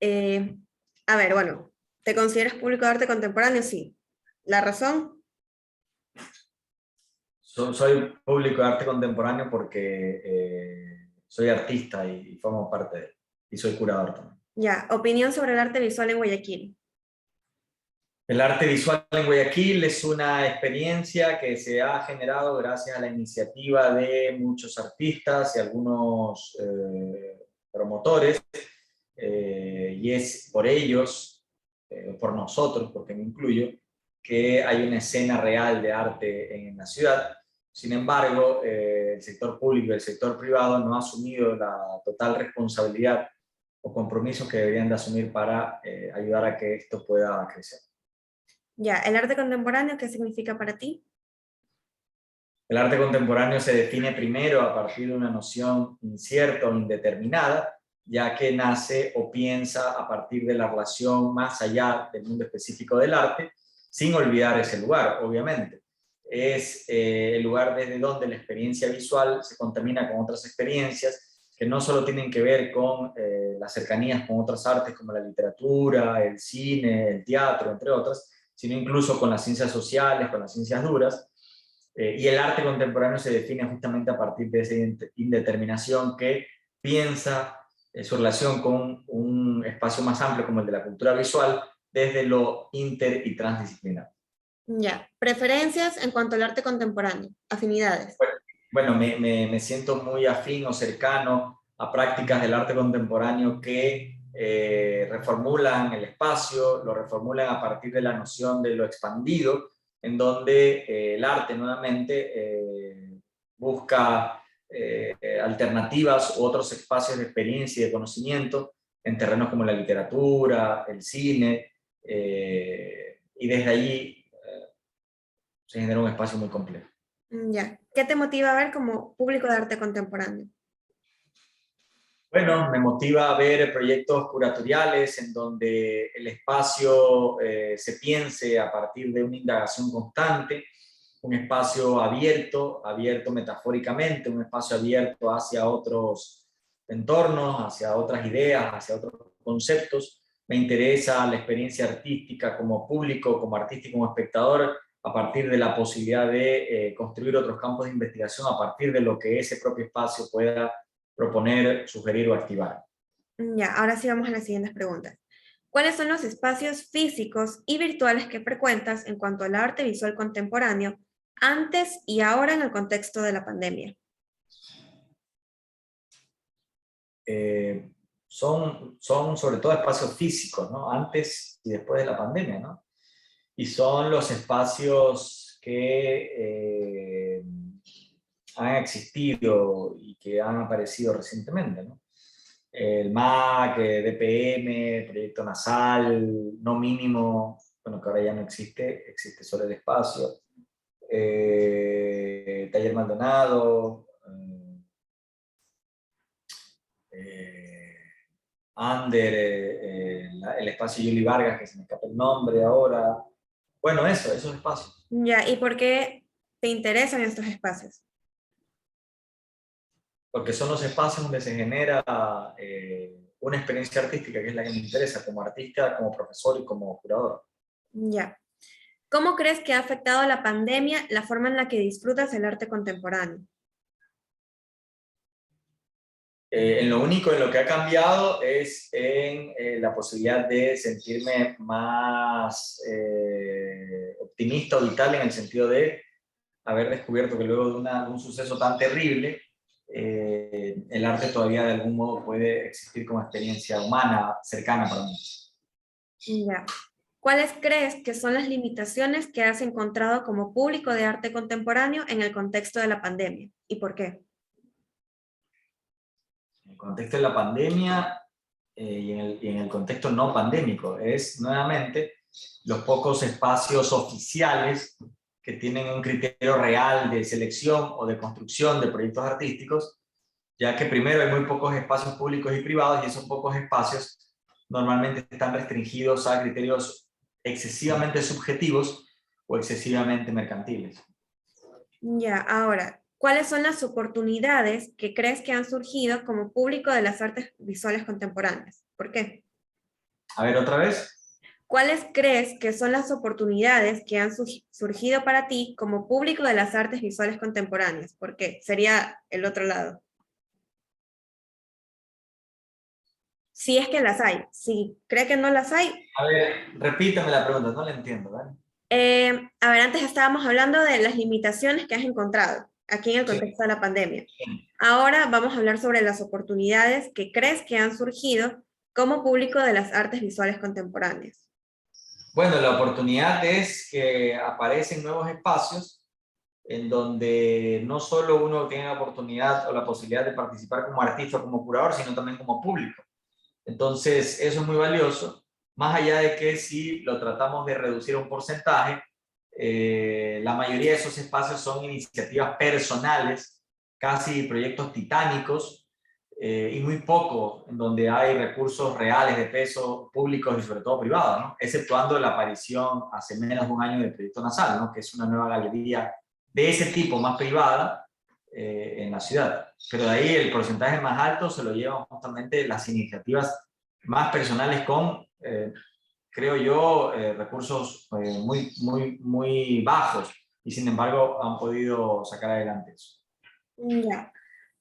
Eh, a ver, bueno, ¿te consideras público de arte contemporáneo? Sí. ¿La razón? Soy público de arte contemporáneo porque soy artista y formo parte de él. Y soy curador también. Ya, opinión sobre el arte visual en Guayaquil. El arte visual en Guayaquil es una experiencia que se ha generado gracias a la iniciativa de muchos artistas y algunos promotores, y es por ellos, por nosotros, porque me incluyo, que hay una escena real de arte en la ciudad. Sin embargo, el sector público y el sector privado no ha asumido la total responsabilidad o compromisos que deberían de asumir para ayudar a que esto pueda crecer. Ya, ¿el arte contemporáneo qué significa para ti? El arte contemporáneo se define primero a partir de una noción incierta o indeterminada, ya que nace o piensa a partir de la relación más allá del mundo específico del arte, sin olvidar ese lugar, obviamente. Es el lugar desde donde la experiencia visual se contamina con otras experiencias que no solo tienen que ver con las cercanías con otras artes como la literatura, el cine, el teatro, entre otras, sino incluso con las ciencias sociales, con las ciencias duras, y el arte contemporáneo se define justamente a partir de esa indeterminación que piensa su relación con un espacio más amplio como el de la cultura visual desde lo inter y transdisciplinar. Ya, preferencias en cuanto al arte contemporáneo, afinidades. Bueno, me siento muy afín o cercano a prácticas del arte contemporáneo que reformulan el espacio, lo reformulan a partir de la noción de lo expandido, en donde el arte nuevamente busca alternativas u otros espacios de experiencia y de conocimiento en terrenos como la literatura, el cine, y desde allí se genera un espacio muy complejo. Ya, ¿qué te motiva a ver como público de arte contemporáneo? Bueno, me motiva a ver proyectos curatoriales en donde el espacio se piense a partir de una indagación constante, un espacio abierto, abierto metafóricamente, un espacio abierto hacia otros entornos, hacia otras ideas, hacia otros conceptos. Me interesa la experiencia artística como público, como artista y como espectador, a partir de la posibilidad de construir otros campos de investigación a partir de lo que ese propio espacio pueda proponer, sugerir o activar. Ya, ahora sí vamos a las siguientes preguntas. ¿Cuáles son los espacios físicos y virtuales que frecuentas en cuanto al arte visual contemporáneo antes y ahora en el contexto de la pandemia? Son sobre todo espacios físicos, ¿no? Antes y después de la pandemia, ¿no? Y son los espacios que han existido y que han aparecido recientemente, ¿no? El MAC, DPM, Proyecto Nasal, No Mínimo, bueno, que ahora ya no existe, existe solo el espacio, Taller Maldonado, eh, Ander, el espacio Yuli Vargas, que se me escapa el nombre ahora. Bueno, esos espacios. Ya, ¿y por qué te interesan estos espacios? Porque son los espacios donde se genera una experiencia artística, que es la que me interesa como artista, como profesor y como curador. Ya. ¿Cómo crees que ha afectado la pandemia la forma en la que disfrutas el arte contemporáneo? En lo único en lo que ha cambiado es en la posibilidad de sentirme más optimista o vital en el sentido de haber descubierto que luego de un suceso tan terrible, el arte todavía de algún modo puede existir como experiencia humana cercana para mí. Ya. ¿Cuáles crees que son las limitaciones que has encontrado como público de arte contemporáneo en el contexto de la pandemia? ¿Y por qué? En el contexto de la pandemia y en el contexto no pandémico, es nuevamente los pocos espacios oficiales que tienen un criterio real de selección o de construcción de proyectos artísticos, ya que primero hay muy pocos espacios públicos y privados y esos pocos espacios normalmente están restringidos a criterios excesivamente subjetivos o excesivamente mercantiles. Ya, ahora, ¿cuáles son las oportunidades que crees que han surgido como público de las artes visuales contemporáneas? ¿Por qué? A ver, otra vez. ¿Cuáles crees que son las oportunidades que han surgido para ti como público de las artes visuales contemporáneas? Porque sería el otro lado. Si es que las hay. Si cree que no las hay. A ver, repítame la pregunta, no la entiendo, ¿vale? A ver, antes estábamos hablando de las limitaciones que has encontrado aquí en el Sí. contexto de la pandemia. Ahora vamos a hablar sobre las oportunidades que crees que han surgido como público de las artes visuales contemporáneas. Bueno, la oportunidad es que aparecen nuevos espacios en donde no solo uno tiene la oportunidad o la posibilidad de participar como artista o como curador, sino también como público. Entonces, eso es muy valioso, más allá de que si lo tratamos de reducir a un porcentaje, la mayoría de esos espacios son iniciativas personales, casi proyectos titánicos, y muy poco en donde hay recursos reales de peso públicos y sobre todo privados, ¿no? Exceptuando la aparición hace menos de un año del Proyecto Nasal, ¿no? Que es una nueva galería de ese tipo, más privada, en la ciudad. Pero de ahí el porcentaje más alto se lo llevan justamente las iniciativas más personales con, creo yo, recursos muy bajos y sin embargo han podido sacar adelante eso. Ya.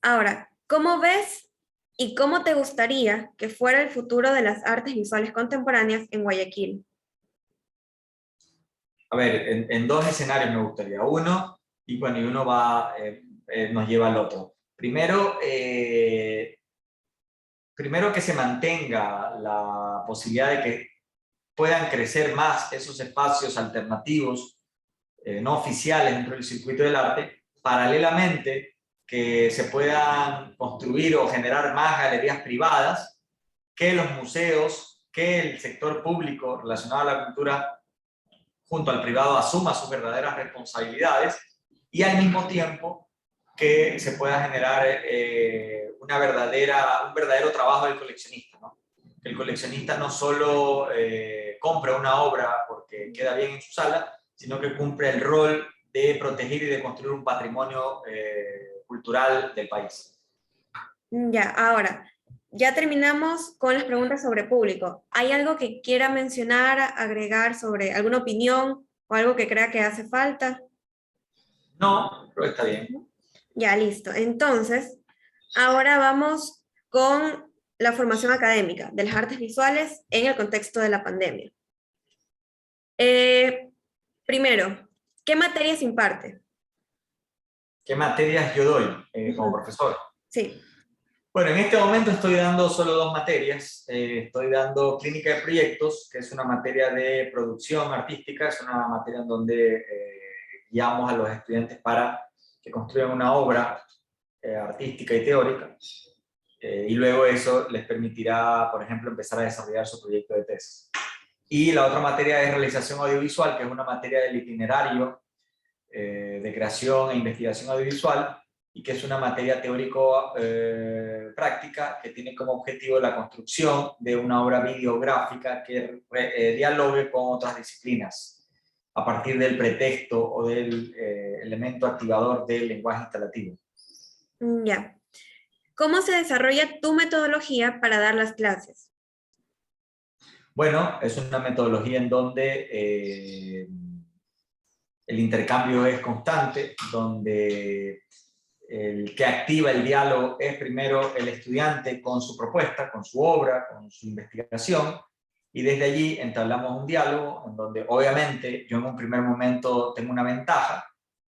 Ahora, ¿cómo ves y cómo te gustaría que fuera el futuro de las artes visuales contemporáneas en Guayaquil? A ver, en dos escenarios me gustaría. Uno, y bueno, y uno va, nos lleva al otro. Primero que se mantenga la posibilidad de que puedan crecer más esos espacios alternativos, no oficiales dentro del circuito del arte, paralelamente que se puedan construir o generar más galerías privadas, que los museos, que el sector público relacionado a la cultura junto al privado asuma sus verdaderas responsabilidades y al mismo tiempo que se pueda generar un verdadero trabajo del coleccionista, ¿no? Que el coleccionista no solo compra una obra porque queda bien en su sala, sino que cumple el rol de proteger y de construir un patrimonio cultural del país. Ya, ahora, ya terminamos con las preguntas sobre público. ¿Hay algo que quiera mencionar, agregar sobre alguna opinión o algo que crea que hace falta? No, pero está bien. Ya, listo. Entonces, ahora vamos con la formación académica de las artes visuales en el contexto de la pandemia. Primero, ¿qué materias imparte? ¿Qué materias yo doy como profesor? Sí. Bueno, en este momento estoy dando solo dos materias. Estoy dando clínica de proyectos, que es una materia de producción artística, es una materia en donde guiamos a los estudiantes para que construyan una obra artística y teórica. Y luego eso les permitirá, por ejemplo, empezar a desarrollar su proyecto de tesis. Y la otra materia es realización audiovisual, que es una materia del itinerario de creación e investigación audiovisual, y que es una materia teórico-práctica que tiene como objetivo la construcción de una obra videográfica que dialogue con otras disciplinas a partir del pretexto o del elemento activador del lenguaje instalativo. Ya. ¿Cómo se desarrolla tu metodología para dar las clases? Bueno, es una metodología en donde el intercambio es constante, donde el que activa el diálogo es primero el estudiante con su propuesta, con su obra, con su investigación, y desde allí entablamos un diálogo en donde obviamente yo en un primer momento tengo una ventaja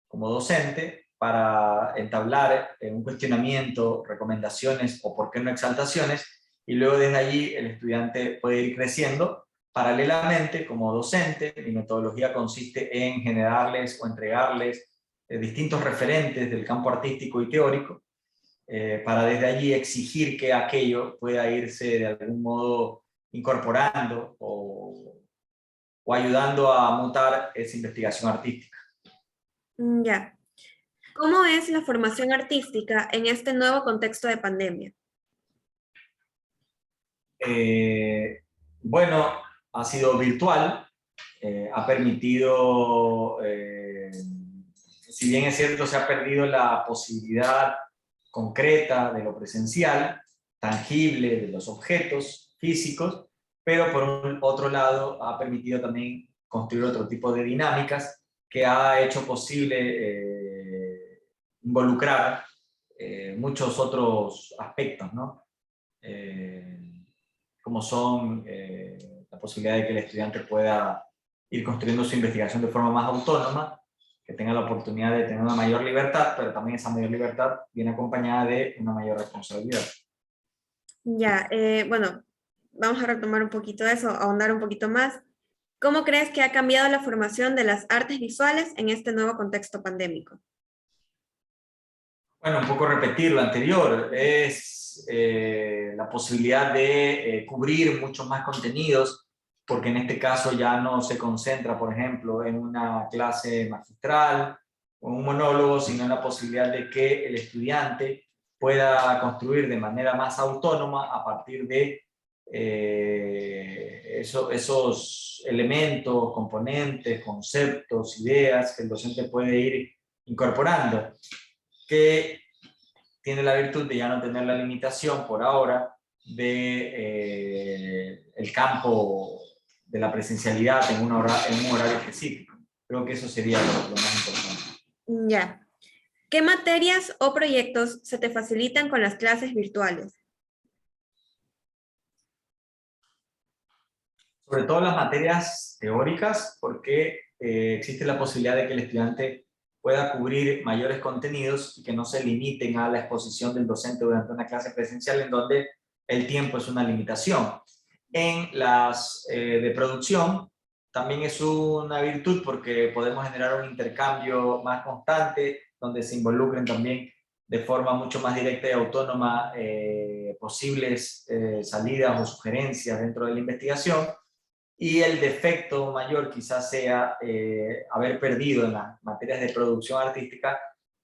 como docente para entablar un cuestionamiento, recomendaciones o por qué no exaltaciones, y luego desde allí el estudiante puede ir creciendo. Paralelamente, como docente, mi metodología consiste en generarles o entregarles distintos referentes del campo artístico y teórico, para desde allí exigir que aquello pueda irse de algún modo incorporando o ayudando a mutar esa investigación artística. Ya. ¿Cómo es la formación artística en este nuevo contexto de pandemia? Bueno, ha sido virtual, ha permitido, si bien es cierto, se ha perdido la posibilidad concreta de lo presencial, tangible, de los objetos físicos, pero por un otro lado ha permitido también construir otro tipo de dinámicas que ha hecho posible involucrar muchos otros aspectos, ¿no? Como son la posibilidad de que el estudiante pueda ir construyendo su investigación de forma más autónoma, que tenga la oportunidad de tener una mayor libertad, pero también esa mayor libertad viene acompañada de una mayor responsabilidad. Ya, bueno, vamos a retomar un poquito eso, ahondar un poquito más. ¿Cómo crees que ha cambiado la formación de las artes visuales en este nuevo contexto pandémico? Bueno, un poco repetir lo anterior, es la posibilidad de cubrir muchos más contenidos, porque en este caso ya no se concentra, por ejemplo, en una clase magistral o un monólogo, sino en la posibilidad de que el estudiante pueda construir de manera más autónoma a partir de esos elementos, componentes, conceptos, ideas que el docente puede ir incorporando, que tiene la virtud de ya no tener la limitación por ahora de el campo de la presencialidad en un horario específico. Creo que eso sería lo más importante. Ya. ¿Qué materias o proyectos se te facilitan con las clases virtuales? Sobre todo las materias teóricas, porque existe la posibilidad de que el estudiante pueda cubrir mayores contenidos y que no se limiten a la exposición del docente durante una clase presencial en donde el tiempo es una limitación. En las de producción también es una virtud porque podemos generar un intercambio más constante donde se involucren también de forma mucho más directa y autónoma posibles salidas o sugerencias dentro de la investigación. Y el defecto mayor quizás sea haber perdido en las materias de producción artística,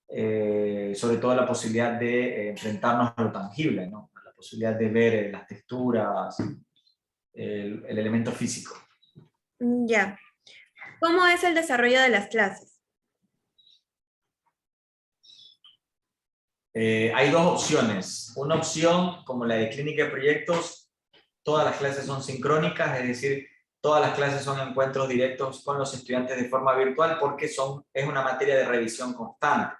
sobre todo la posibilidad de enfrentarnos a lo tangible, ¿no? La posibilidad de ver las texturas, el elemento físico. Ya. ¿Cómo es el desarrollo de las clases? Hay dos opciones. Una opción, como la de clínica de proyectos, todas las clases son sincrónicas, es decir, todas las clases son encuentros directos con los estudiantes de forma virtual porque es una materia de revisión constante.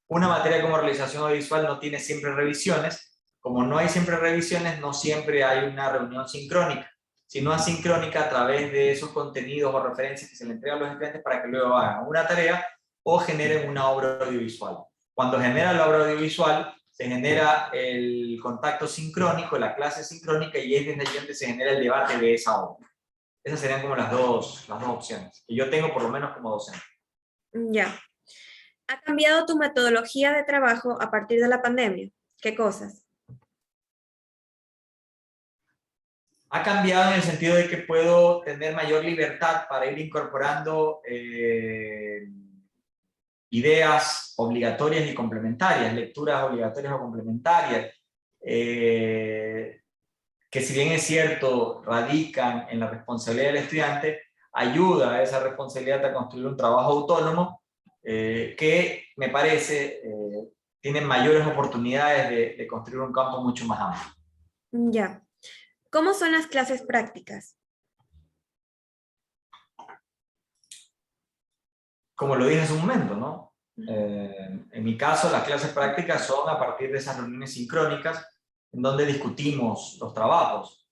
Una materia como realización audiovisual no tiene siempre revisiones. Como no hay siempre revisiones, no siempre hay una reunión sincrónica, sino asincrónica a través de esos contenidos o referencias que se le entregan a los estudiantes para que luego hagan una tarea o generen una obra audiovisual. Cuando genera la obra audiovisual, se genera el contacto sincrónico, la clase sincrónica, y es desde allí donde se genera el debate de esa obra. Esas serían como las dos opciones, que yo tengo por lo menos como docente. Ya. ¿Ha cambiado tu metodología de trabajo a partir de la pandemia? ¿Qué cosas? Ha cambiado en el sentido de que puedo tener mayor libertad para ir incorporando ideas obligatorias y complementarias, lecturas obligatorias o complementarias, que si bien es cierto, radican en la responsabilidad del estudiante, ayuda a esa responsabilidad a construir un trabajo autónomo que me parece tiene mayores oportunidades de construir un campo mucho más amplio. Ya. ¿Cómo son las clases prácticas? Como lo dije hace un momento, ¿no? En mi caso, las clases prácticas son a partir de esas reuniones sincrónicas en donde discutimos los trabajos.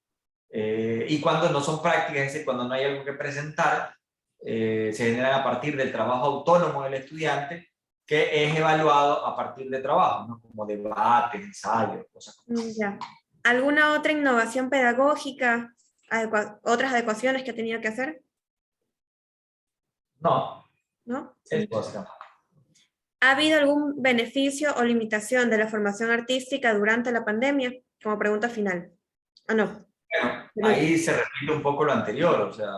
Y cuando no son prácticas, es decir, cuando no hay algo que presentar, se generan a partir del trabajo autónomo del estudiante, que es evaluado a partir de trabajo, ¿no? Como debates, ensayos, cosas como eso. Ya. ¿Alguna otra innovación pedagógica? ¿Otras adecuaciones que ha tenido que hacer? No, ¿No? es básicamente. ¿Ha habido algún beneficio o limitación de la formación artística durante la pandemia? Como pregunta final. Ah, no. Bueno, ahí se repite un poco lo anterior, o sea,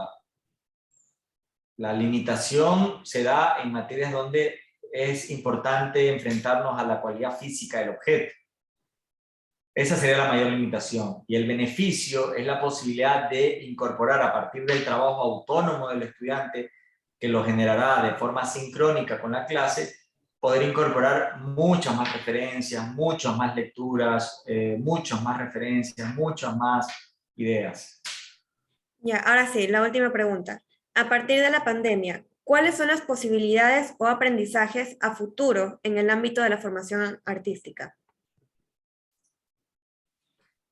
la limitación se da en materias donde es importante enfrentarnos a la cualidad física del objeto. Esa sería la mayor limitación. Y el beneficio es la posibilidad de incorporar a partir del trabajo autónomo del estudiante, que lo generará de forma sincrónica con la clase, poder incorporar muchas más referencias, muchas más lecturas, muchas más referencias, muchas más ideas. Ya, ahora sí, la última pregunta. A partir de la pandemia, ¿cuáles son las posibilidades o aprendizajes a futuro en el ámbito de la formación artística?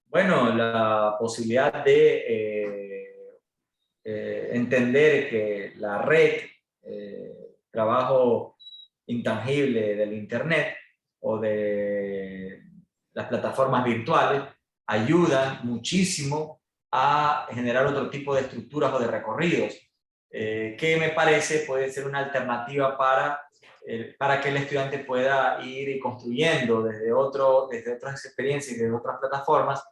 Bueno, la posibilidad de entender que la red, trabajo intangible del Internet o de las plataformas virtuales, ayudan muchísimo a generar otro tipo de estructuras o de recorridos, que me parece puede ser una alternativa para que el estudiante pueda ir construyendo desde otras experiencias y desde otras plataformas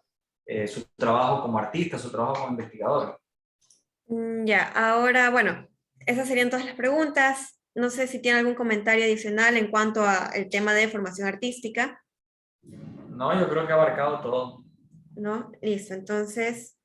su trabajo como artista, su trabajo como investigador. Ya, ahora, bueno, esas serían todas las preguntas. No sé si tiene algún comentario adicional en cuanto al tema de formación artística, No, yo creo que ha abarcado todo. ¿no? Listo, entonces